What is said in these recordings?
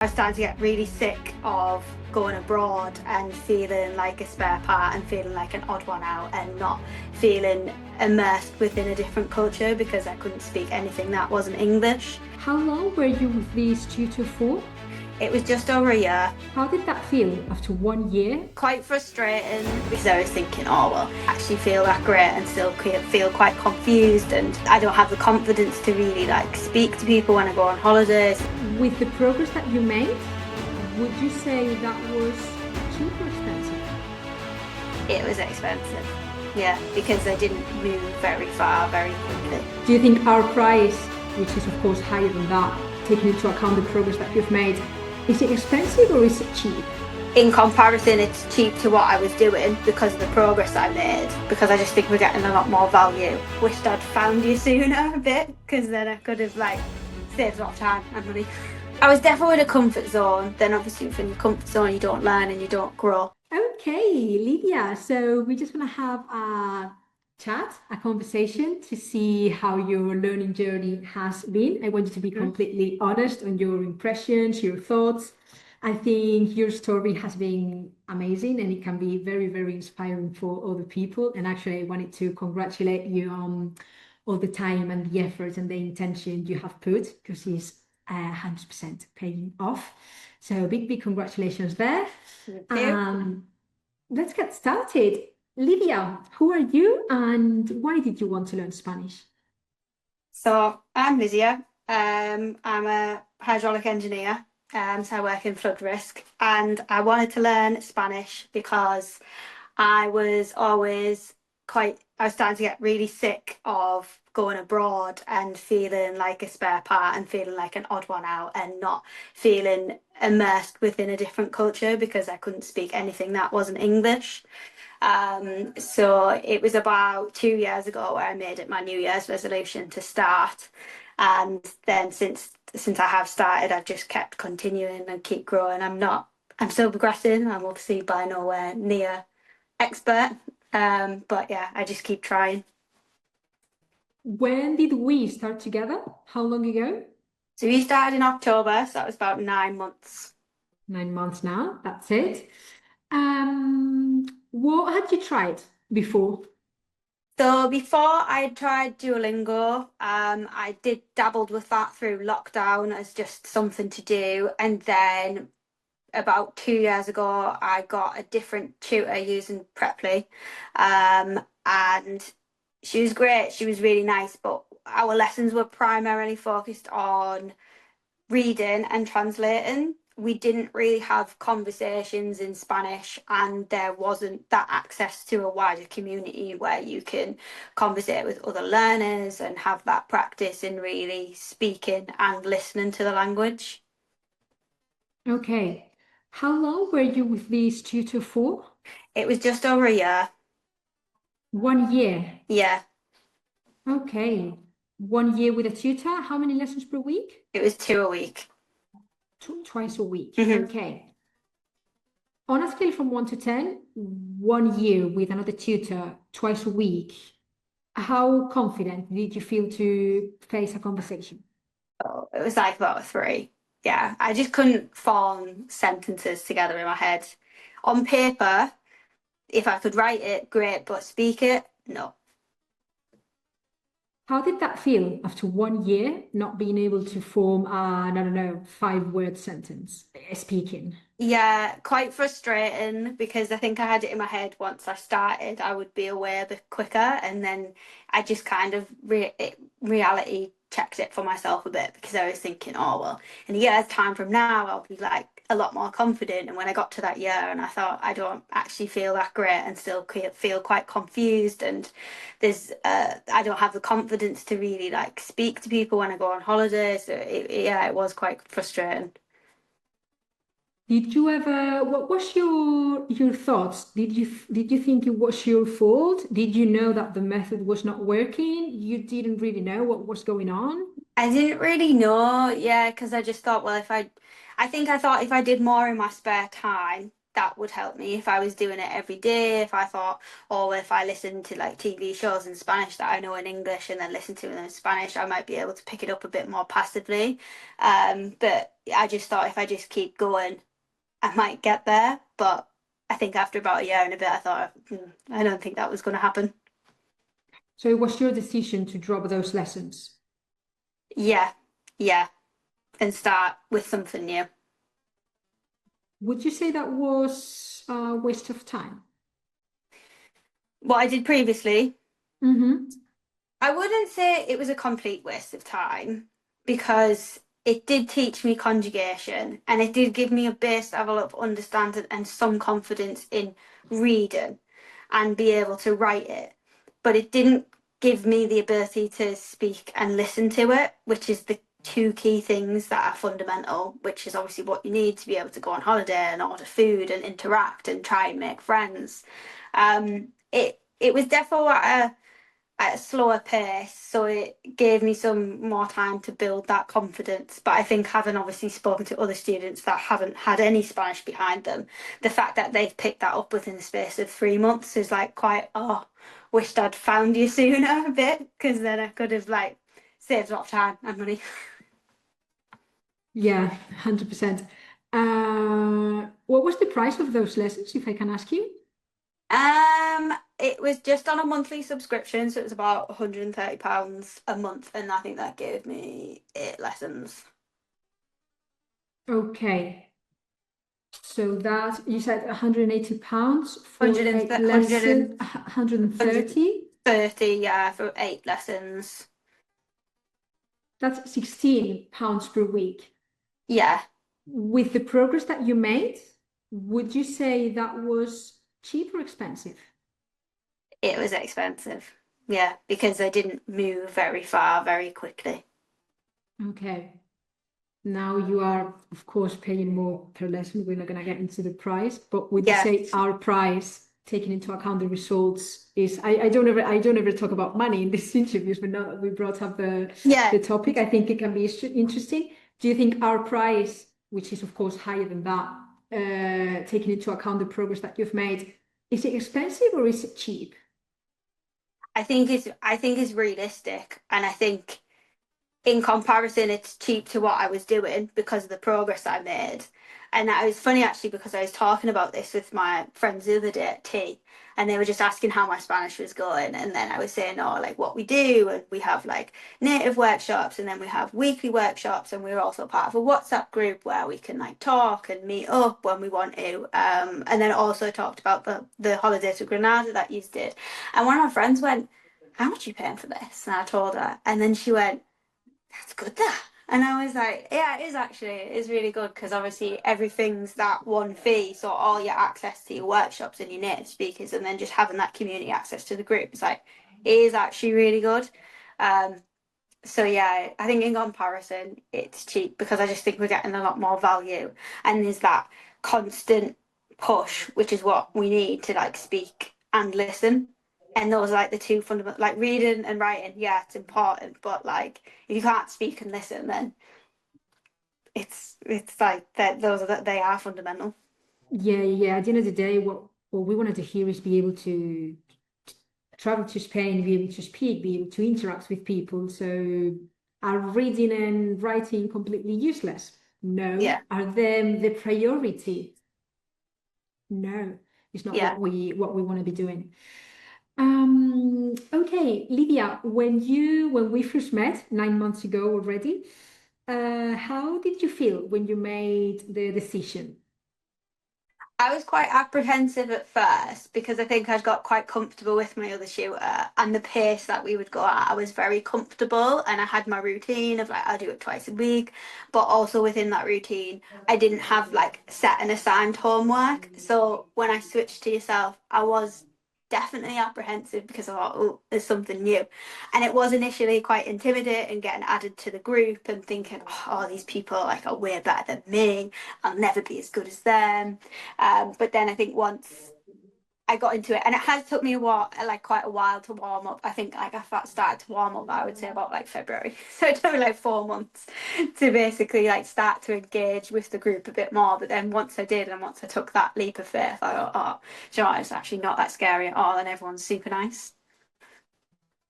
I was starting to get really sick of going abroad and feeling like a spare part and feeling like an odd one out and not feeling immersed within a different culture because I couldn't speak anything that wasn't English. How long were you with this tutor for? It was just over a year. How did that feel after 1 year? Quite frustrating because I was thinking, oh well, I actually feel that great and still feel quite confused, and I don't have the confidence to really speak to people when I go on holidays. With the progress that you made, would you say that was cheap or expensive? It was expensive, yeah, because I didn't move very far very quickly. Do you think our price, which is of course higher than that, taking into account the progress that you've made, is it expensive or is it cheap? In comparison, it's cheap to what I was doing because of the progress I made, because I just think we're getting a lot more value. Wished I'd found you sooner a bit, because then I could have saved a lot of time and money. I was definitely in a comfort zone. Then obviously within your comfort zone you don't learn and you don't grow. Okay, Lydia. So we just want to have a chat, a conversation to see how your learning journey has been. I want you to be completely honest on your impressions, your thoughts. I think your story has been amazing and it can be very, very inspiring for other people. And actually, I wanted to congratulate you on all the time and the effort and the intention you have put, because it's 100% paying off. So big, big congratulations there. Let's get started. Lydia, who are you and why did you want to learn Spanish? So I'm Lydia. I'm a hydraulic engineer. So I work in flood risk, and I wanted to learn Spanish because I was always I was starting to get really sick of going abroad and feeling like a spare part and feeling like an odd one out and not feeling immersed within a different culture because I couldn't speak anything that wasn't English. So it was about 2 years ago where I made it my New Year's resolution to start. And then since I have started, I've just kept continuing and keep growing. I'm still progressing. I'm obviously by nowhere near expert. But yeah, I just keep trying. When did we start together? How long ago? So we started in October, so that was about 9 months. 9 months now, that's it. What had you tried before? So before I tried Duolingo, I did dabbled with that through lockdown as just something to do, and then about 2 years ago, I got a different tutor using Preply, and she was great. She was really nice, but our lessons were primarily focused on reading and translating. We didn't really have conversations in Spanish, and there wasn't that access to a wider community where you can conversate with other learners and have that practice in really speaking and listening to the language. Okay. How long were you with this tutor for? It was just over a year. 1 year. Yeah, Okay. 1 year with a tutor. How many lessons per week? it was two a week. Twice a week. Mhm. Okay. On a scale from 1 to 10, 1 year with another tutor twice a week, how confident did you feel to face a conversation? So it was like about a three. Yeah, I just couldn't form sentences together in my head. On paper, if I could write it, great, but speak it, no. How did that feel after 1 year not being able to form an, I don't know, 5 word sentence speaking? Yeah, quite frustrating because I think I had it in my head once I started, I would be aware a bit quicker, and then I just kind of reality checked it for myself a bit because I was thinking, oh well, in a year's time from now, I'll be like a lot more confident. And when I got to that year, and I thought I don't actually feel that great and still feel quite confused, and I don't have the confidence to really speak to people when I go on holidays. So yeah, it was quite frustrating. Did you ever, what was your thoughts? Did you think it was your fault? Did you know that the method was not working? You didn't really know what was going on? I didn't really know, yeah, because I just thought, well, I think I thought if I did more in my spare time, that would help me if I was doing it every day. If I thought, or if I listened to like TV shows in Spanish that I know in English and then listen to them in Spanish, I might be able to pick it up a bit more passively. But I just thought if I just keep going, I might get there. But I think after about a year and a bit, I thought, I don't think that was going to happen. So it was your decision to drop those lessons. Yeah, yeah, and start with something new. Would you say that was a waste of time? What I did previously, Mm-hmm. I wouldn't say it was a complete waste of time because it did teach me conjugation and it did give me a base level of understanding and some confidence in reading and be able to write it. But it didn't give me the ability to speak and listen to it, which is the two key things that are fundamental, which is obviously what you need to be able to go on holiday and order food and interact and try and make friends. It was definitely at a slower pace, so it gave me some more time to build that confidence. But I think having obviously spoken to other students that haven't had any Spanish behind them, the fact that they've picked that up within the space of 3 months is like quite, oh, wished I'd found you sooner a bit, because then I could have like saved a lot of time and money. Yeah, 100%. What was the price of those lessons, if I can ask you? It was just on a monthly subscription, so it was about £130 a month, and I think that gave me 8 lessons. Okay. So that you said 180 pounds for 100 and, eight lessons, 130. 130, yeah, for 8 lessons. That's 16 pounds per week. Yeah, With the progress that you made, would you say that was cheap or expensive? it was expensive. Yeah, because I didn't move very far very quickly. Okay. Now you are, of course, paying more per lesson. We're not going to get into the price, but would you Yeah, say our price, taking into account the results, is I don't ever talk about money in these interviews, but now that we brought up yeah. the topic, I think it can be interesting. Do you think our price, which is of course higher than that, taking into account the progress that you've made, is it expensive or is it cheap? I think it's realistic, and I think in comparison, it's cheap to what I was doing because of the progress I made. And that was funny actually because I was talking about this with my friends the other day at tea, and they were just asking how my Spanish was going. And then I was saying, oh, like what we do, and we have like native workshops, and then we have weekly workshops, and we're also part of a WhatsApp group where we can like talk and meet up when we want to. And then also talked about the holiday to Granada that you did. And one of my friends went, how much are you paying for this? And I told her, and then she went, that's good that. And I was like, yeah, it is actually. It is really good because obviously everything's that one fee. So all your access to your workshops and your native speakers and then just having that community access to the group is like, it is actually really good. Um, so yeah, I think in comparison, it's cheap because I just think we're getting a lot more value. And there's that constant push, which is what we need to like speak and listen. And those are like the two fundamental, like reading and writing. Yeah, it's important, but like if you can't speak and listen, then it's like that. Those are they are fundamental. Yeah, yeah. At the end of the day, what we wanted to hear is be able to travel to Spain, be able to speak, be able to interact with people. So are reading and writing completely useless? No. Yeah, Are them the priority? No. It's not yeah. what we want to be doing. Okay, Lydia, when we first met 9 months ago already, how did you feel when you made the decision? I was quite apprehensive at first because I think I'd got quite comfortable with my other shooter and the pace that we would go at. I was very comfortable and I had my routine of like I'll do it twice a week, but also within that routine, I didn't have like set and assigned homework. So when I switched to yourself, I was definitely apprehensive because I thought, oh, there's something new. And it was initially quite intimidating getting added to the group and thinking, oh, these people like are way better than me. I'll never be as good as them. But then I think once I got into it, and it has took me a while, like quite a while to warm up. I think like started to warm up, I would say about like February. So it took me like 4 months to basically like start to engage with the group a bit more. But then once I did, and once I took that leap of faith, I thought, oh, do you know what? It's actually not that scary at all, and everyone's super nice.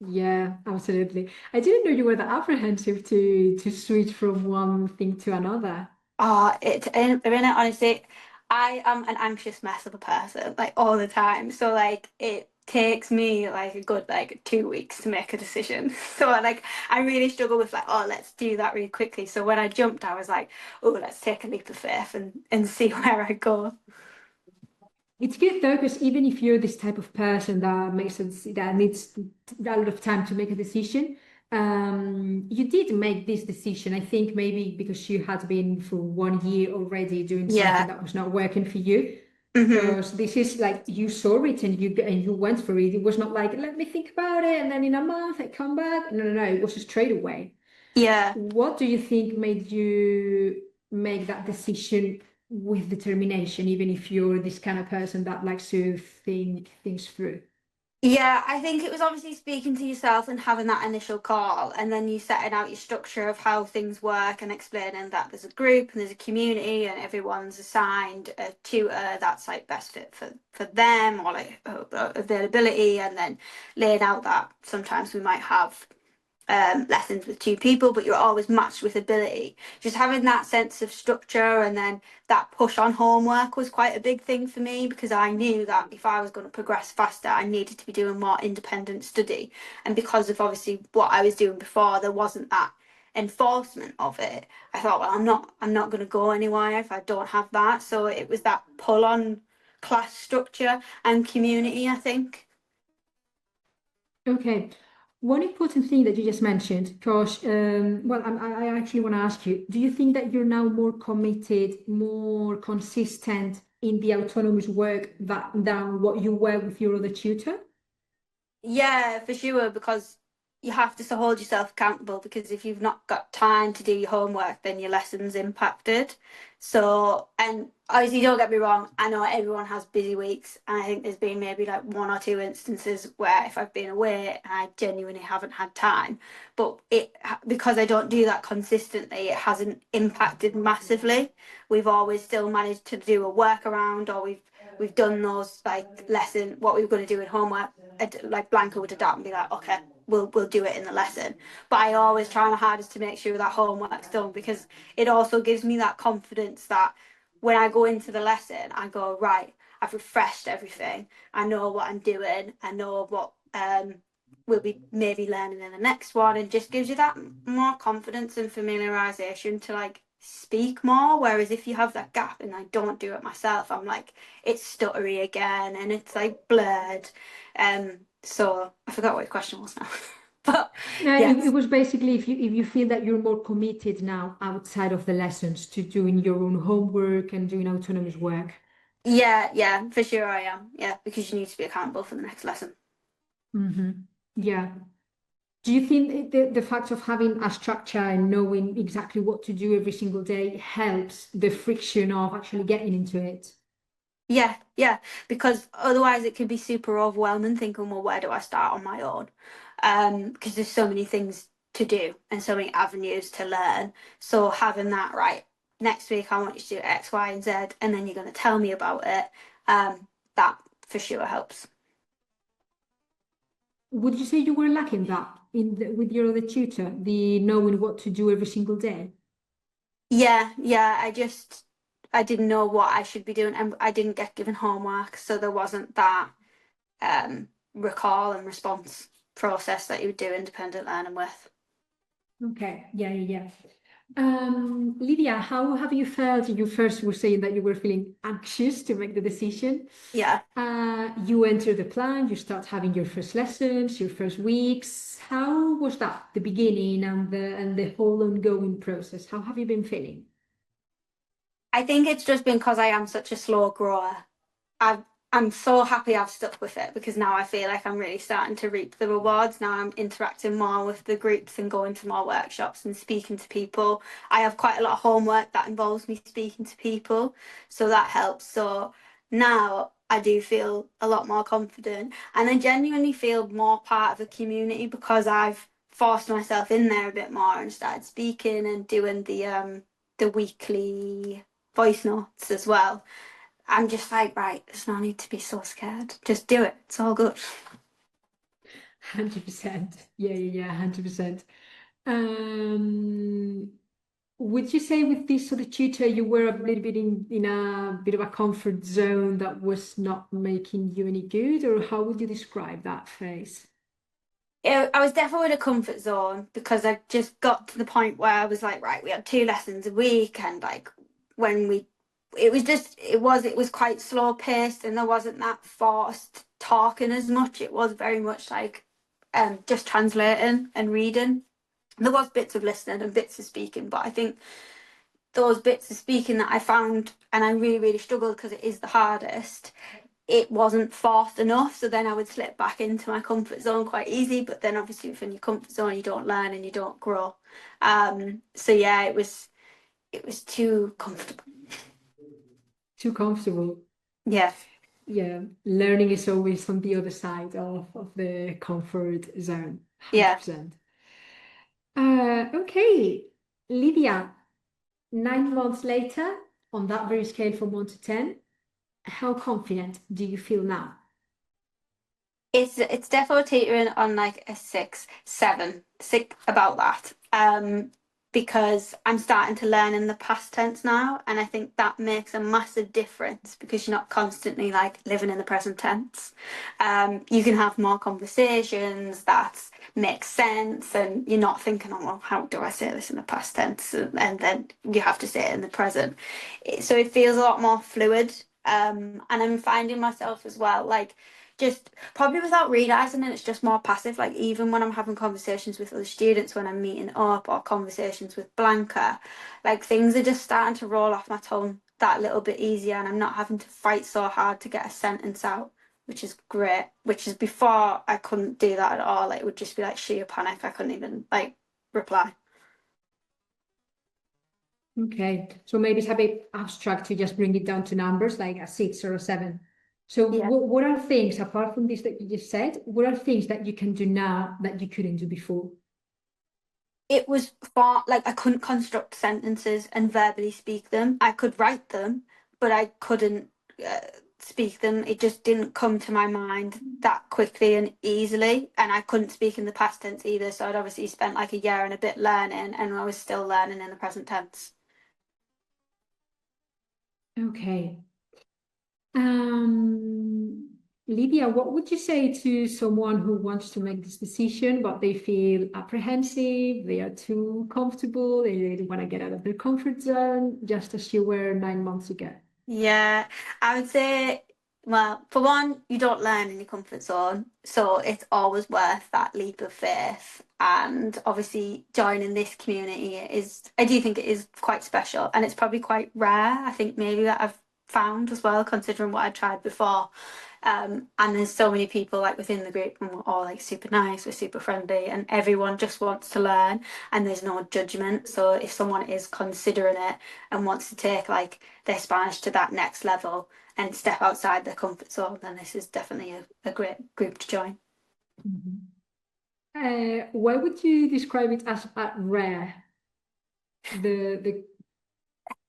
Yeah, absolutely. I didn't know you were that apprehensive to switch from one thing to another. Oh, in it, honestly, I am an anxious mess of a person, like all the time. So like it takes me like a good like 2 weeks to make a decision. So like I really struggle with like, oh, let's do that really quickly. So when I jumped, I was like, oh, let's take a leap of faith and see where I go. It's good though, because even if you're this type of person that needs a lot of time to make a decision, you did make this decision. I think maybe because you had been for 1 year already doing something Yeah. that was not working for you. Hmm. Because this is like you saw it and you went for it. It was not like let me think about it and then in a month I come back. No, no, no. It was straight away. Yeah. What do you think made you make that decision with determination, even if you're this kind of person that likes to think things through? Yeah, I think it was obviously speaking to yourself and having that initial call, and then you setting out your structure of how things work and explaining that there's a group and there's a community and everyone's assigned a tutor that's like best fit for them or like availability, and then laying out that sometimes we might have lessons with two people, but you're always matched with ability. Just having that sense of structure and then that push on homework was quite a big thing for me because I knew that if I was going to progress faster, I needed to be doing more independent study. And because of obviously what I was doing before, there wasn't that enforcement of it. I thought, well, I'm not going to go anywhere if I don't have that. So it was that pull on class structure and community, I think. Okay. One important thing that you just mentioned, because, well, I actually want to ask you, do you think that you're now more committed, more consistent in the autonomous work than what you were with your other tutor? Yeah, for sure, because you have to hold yourself accountable because if you've not got time to do your homework, then your lesson's impacted. So, and obviously, don't get me wrong, I know everyone has busy weeks, and I think there's been maybe like one or two instances where if I've been away and I genuinely haven't had time, but because I don't do that consistently, it hasn't impacted massively. We've always still managed to do a workaround, or we've done those like lesson what we were going to do in homework. Like Blanca would adapt and be like, okay, we'll do it in the lesson. But I always try my hardest to make sure that homework's done because it also gives me that confidence that when I go into the lesson, I go right. I've refreshed everything. I know what I'm doing. I know what we'll be maybe learning in the next one, and just gives you that more confidence and familiarization to like speak more. Whereas if you have that gap and I don't do it myself, I'm like it's stuttery again and it's like blurred. So I forgot what your question was now. But No, it yes. was basically if you feel that you're more committed now outside of the lessons to doing your own homework and doing autonomous work. Yeah, yeah, for sure I am. Yeah, because you need to be accountable for the next lesson. Hmm. Yeah. Do you think the fact of having a structure and knowing exactly what to do every single day helps the friction of actually getting into it? Yeah, yeah, because otherwise it can be super overwhelming thinking, well, where do I start on my own? Because there's so many things to do and so many avenues to learn. So having that, right, next week I want you to do X, Y, and Z, and then you're going to tell me about it, that for sure helps. Would you say you were lacking that with your other tutor, the knowing what to do every single day? Yeah, yeah, I didn't know what I should be doing and I didn't get given homework, so there wasn't that recall and response process that you would do independent learning with. Okay, yeah, yeah, yeah. Lydia, how have you felt? You first were saying that you were feeling anxious to make the decision. Yeah. You enter the plan, you start having your first lessons, your first weeks. How was that, the beginning and the whole ongoing process? How have you been feeling? I think it's just been because I am such a slow grower. I've, I'm so happy I've stuck with it because now I feel like I'm really starting to reap the rewards. Now I'm interacting more with the groups and going to more workshops and speaking to people. I have quite a lot of homework that involves me speaking to people, so that helps. So now I do feel a lot more confident, and I genuinely feel more part of a community because I've forced myself in there a bit more and started speaking and doing the weekly voice notes as well. I'm just like, right, there's no need to be so scared. Just do it. It's all good. 100%. Yeah, 100%. Um, would you say with this sort of tutor, you were a little bit in a bit of a comfort zone that was not making you any good, or how would you describe that phase? I was definitely in a comfort zone because I just got to the point where I was like, right, we had 2 lessons a week, and like when we, it was quite slow paced, and there wasn't that forced talking as much. It was very much like just translating and reading. There was bits of listening and bits of speaking, but I think those bits of speaking that I found, and I really, really struggled because it is the hardest, it wasn't forced enough. So then I would slip back into my comfort zone quite easy. But then obviously within your comfort zone, you don't learn and you don't grow. So yeah, it was too comfortable. Too comfortable. Yeah. Yeah, learning is always on the other side of the comfort zone, Yeah. 100%. Okay, Lydia, 9 months later, on that very scale from 1 to 10, how confident do you feel now? It's definitely teetering on like a 6, 7, 6 about that. Because I'm starting to learn in the past tense now, and I think that makes a massive difference because you're not constantly like living in the present tense. You can have more conversations that make sense, and you're not thinking, "Oh, well, how do I say this in the past tense?" And then you have to say it in the present. So it feels a lot more fluid. And I'm finding myself as well, like just probably without realizing it, it's just more passive. Like even when I'm having conversations with other students, when I'm meeting up, or conversations with Blanca, like things are just starting to roll off my tongue that little bit easier, and I'm not having to fight so hard to get a sentence out, which is great. Which is before I couldn't do that at all. Like it would just be like sheer panic. I couldn't even like reply. Okay, so maybe it's a bit abstract to just bring it down to numbers like a 6 or a 7. So Yeah. what are things, apart from this that you just said, what are things that you can do now that you couldn't do before? It was far like I couldn't construct sentences and verbally speak them. I could write them, but I couldn't uh, speak them. It just didn't come to my mind that quickly and easily. And I couldn't speak in the past tense either. So I'd obviously spent like a year and a bit learning, and I was still learning in the present tense. Okay. Um, Lydia, what would you say to someone who wants to make this decision, but they feel apprehensive, they are too comfortable, they really want to get out of their comfort zone, just as you were 9 months ago? Yeah, I would say, well, for one, you don't learn in your comfort zone, so it's always worth that leap of faith. And obviously, joining this community I do think it is quite special, and it's probably quite rare. I think maybe that I've found as well, considering what I tried before. And there's so many people like within the group, and we're all like super nice, we're super friendly, and everyone just wants to learn, and there's no judgment. So if someone is considering it and wants to take like their Spanish to that next level and step outside their comfort zone, then this is definitely a great group to join. Mhm. Why would you describe it as rare? The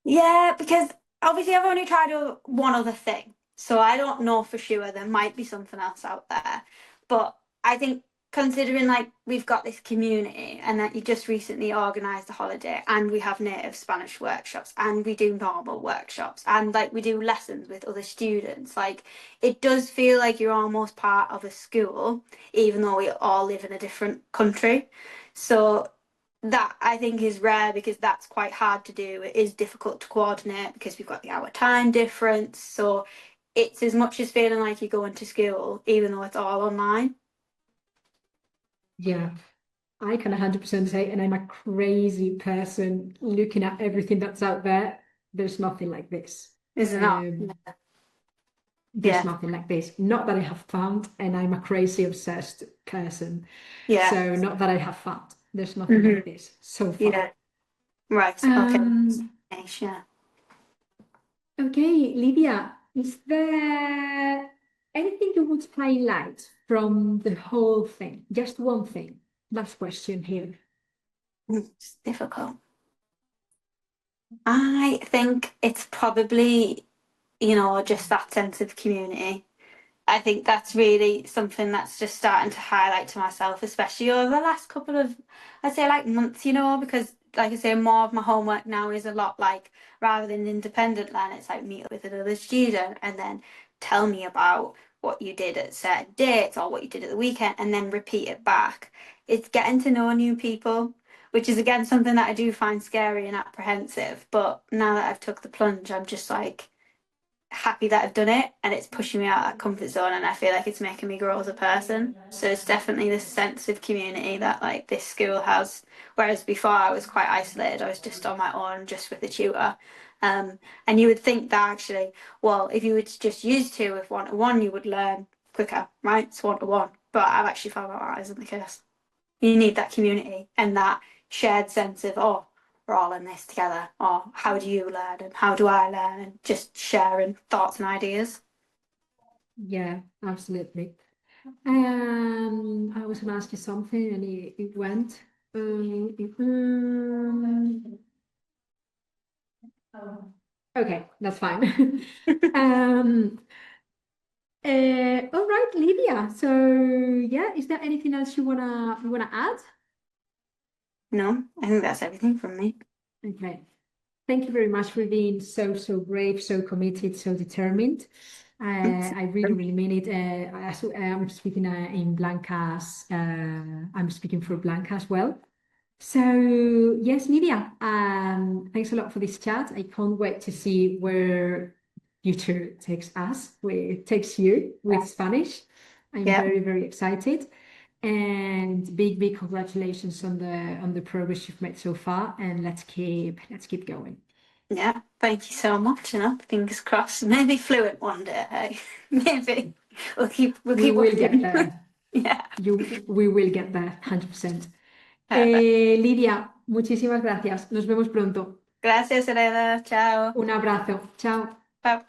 Yeah, because obviously I've only tried one other thing, so I don't know for sure. There might be something else out there, but I think considering like we've got this community and that you just recently organised a holiday and we have native Spanish workshops and we do normal workshops and like we do lessons with other students, like it does feel like you're almost part of a school, even though we all live in a different country. So that I think is rare because that's quite hard to do. It is difficult to coordinate because we've got the hour time difference. So it's as much as feeling like you're going to school, even though it's all online, Yeah, I can 100% say, and I'm a crazy person looking at everything that's out there. There's nothing like this. is it not? Um, there's Yeah, nothing like this. Not that I have found, and I'm a crazy obsessed person. yeah, So not that I have found. There's nothing hmm like this so far. yeah. Right. Okay. Um, Yeah. okay, Lydia. Is there anything you would highlight from the whole thing? Just one thing. Last question here. It's difficult. I think it's probably, just that sense of community. I think that's really something that's just starting to highlight to myself, especially over the last couple of, I'd say like months, because like I say, more of my homework now is a lot like rather than independent learn, it's like meet up with another student and then tell me about what you did at certain dates or what you did at the weekend and then repeat it back. It's getting to know new people, which is again something that I do find scary and apprehensive. But now that I've took the plunge, I'm just like happy that I've done it and it's pushing me out of that comfort zone and I feel like it's making me grow as a person. So it's definitely this sense of community that like this school has. Whereas before I was quite isolated, I was just on my own, just with a tutor. And you would think that actually, well, if you were to just use two with one-to-one, you would learn quicker, right? It's one-to-one. But I've actually found out that isn't the case. You need that community and that shared sense of, oh, we're all in this together, or how do you learn and how do I learn, and just sharing thoughts and ideas. Yeah, absolutely. I was going to ask you something and it went. Okay, that's fine. Um, all right, Lydia. So yeah, is there anything else you wanna add? No, I think that's everything from me. Okay. Thank you very much for being so brave, so committed, so determined. I really, really mean it. I'm speaking in Blanca's, I'm speaking for Blanca as well. So yes, Lydia, thanks a lot for this chat. I can't wait to see where future takes you with Spanish. I'm Yeah, very, very excited. And big congratulations on the progress you've made so far. And let's keep going. yeah. Thank you so much. Fingers crossed. Maybe fluent one day. Hey? Maybe we'll We keep will get working. there. Yeah, We will get there, 100%. perfect. Lidia, muchísimas gracias. Nos vemos pronto. Gracias, Elena. Chao. Un abrazo. Chao. Bye.